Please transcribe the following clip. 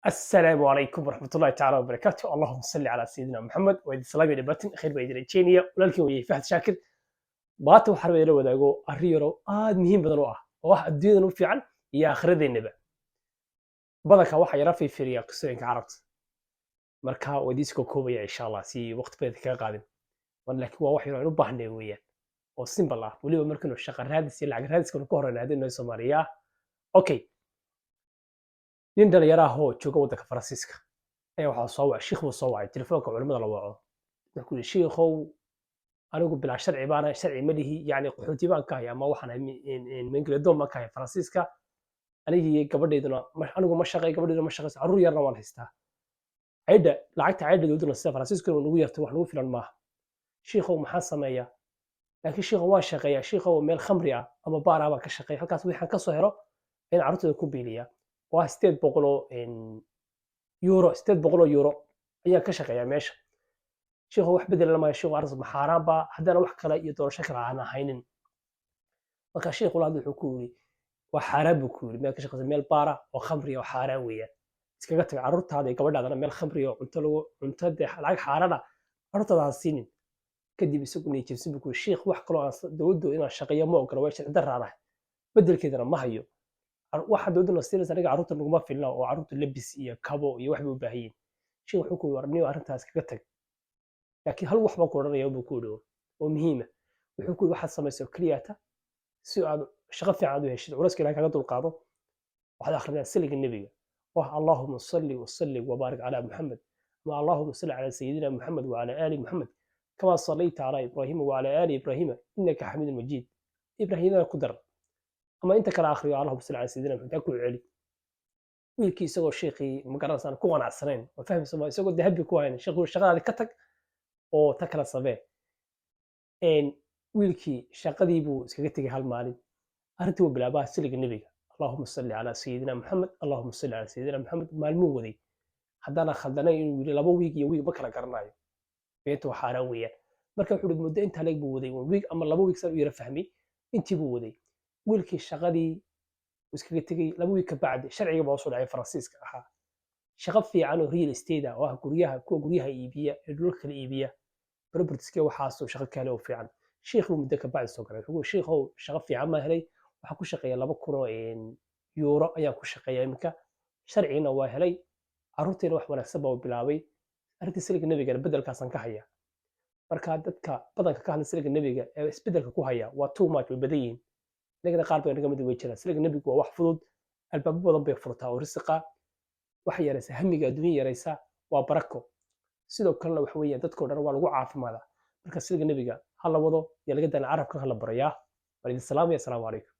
السلام عليكم ورحمة الله تعالى وبركاته. اللهم صل على سيدنا محمد وإذ سلامي نباتن خير بيدنا جينيا ولكن ويا فهد شاكر baata waxaan rabaa inaan wadaago arrin yar oo aad muhiim badan u ah oo wax adduunyadan u fiican iyo aakhiradeenaba badanka waxaa yara fiiriya qisooyinka carabta marka wadiisko koobaya insha allah si waqti badan kaga qaadin laakiin waa wax yar oo aan u baahnay weeyaan oo simple ah weliba markanu shaqo raadis iyo lacag raadiskanu ka horeyna haddii noo Soomaaliya okay nin dhalinyaro ah oo jooga waddanka Faransiiska ayaa waxaa soo wacay shiikh buu soo wacay telefoonka culimada la waco wuxuu yidhi shiikhow anigu bilaa sharci baana sharci ma lihi yani qaxooti baan ka haya ama waxaan mengeledoon baan ka haya faransiiska anigii gabadhayduna anigu ma shaqay gabadhayduna ma shaqayso carruur yarna waan haystaa caydha lacagta caydhadooduna sida faransiiskuna nagu yartay wax nagu filan maaha shiikhow maxaan sameeyaa laakiin shiikhow waan shaqeeyaa shiikhow meel khamri ah ama baar ah baan ka shaqeeya halkaas waxaan ka soo helo in carruurtooda ku biiliya waa 800 oo euro 800 oo euro ayaan ka shaqeeyaa meesha sheekhu wax bedel lama sheekhu arrin maxaaran ba hadana wax kale iyo doorasho kale aan haynin marka sheekhu la wuxuu ku yiri wax xaraam buu ku yiri meel ka shaqeysa meel baara oo khamri oo xaraam weeyaan iskaga tag carruurtaada iyo gabadhaadana meel khamri oo cunto lacag xaarana carruurtaada siinin kadib isagu neejibsin buu ku yiri sheekh wax kale oo dawladdu inaan shaqeeyo ma ogola way sharci darrada bedelkeedana ma hayo waxa dawladdu siinaysa aniga carruurta naguma filna oo carruurtu labis iyo kabo iyo wax buu baahiyin sheekhu wuxuu ku warniyo arrintaas kaga tag laakiin hal wax baan ku odhanaya buu ku yidhi oo muhiima wuxuu ku yidhi waxaad samayso keliyata si aad shaqo fiican u heshid culayska ilahay kaga dulqaado waxaad akhrinaysaa saliga nebiga waa allahuma salli wasallim wabaarik calaa muxamed ama allahuma salli calaa sayidina muxamed wacalaa aali muxamed kamaa sallayta calaa ibraahiima wacalaa aali ibraahiima innaka xamiidun majiid ibraahiimana ku dar ama inta kale akhriyo allahuma salli calaa sayidina muxamed ku celi wiilkii isagoo sheekhii magaranaysan ku qanacsanayn waa fahmaysa isagoo dahabi ku hayn sheekhu shaqadaadi ka tag oo ta kala sabee wiilkii shaqadii buu iskaga tegay hal maalin arrintii uu bilaabaa siliga nebiga allahuma salli calaa sayidina muxamed allahuma salli calaa sayidina muxamed maalmuu waday haddana khaldanayn inuu yidhi 2 wiig iyo wiig ma kala garanayo beenta waa xaaraan weeyaan marka wuxuu yidhi muddo intaa leeg buu waday wiig ama 2 wiig saan u yara fahmay intii buu waday wiilkii shaqadii iskaga tegay 2 wiig ka bacdi sharciga baa soo dhacay faransiiska ahaa shaqo fiican oo real estate ah oo ah guryaha kuwa guryaha iibiya ee dhulka kala iibiya بربرتسكي waxaasoo shaqo kale oo fiican sheekhu muddo ka bacdi soo galay wuxuu sheekhow shaqo fiican ma helay waxa ku shaqeeya 2,000 oo euro ayaa ku shaqeeya imka sharciina waa helay carruurteena wax wanaagsan baa bilaabay arrintii siliga nebiga bedelkaasan ka haya marka dadka badanka ka hadla siliga nebiga ee isbedelka ku haya waa too much way badan yihiin inaga qaar baa naga mid way jiraan siliga nebigu waa wax fudud albaabo badan bay furtaa oo risqa wax yaraysa hamiga adduunyo yaraysa waa barako sidoo kalena wax weeyaan dadkoo dhan waa lagu caafimaada marka siliga nebiga ha la wado iyo laga dana carabka ha la barayaa waalid salaam iyo assalaamu calaykum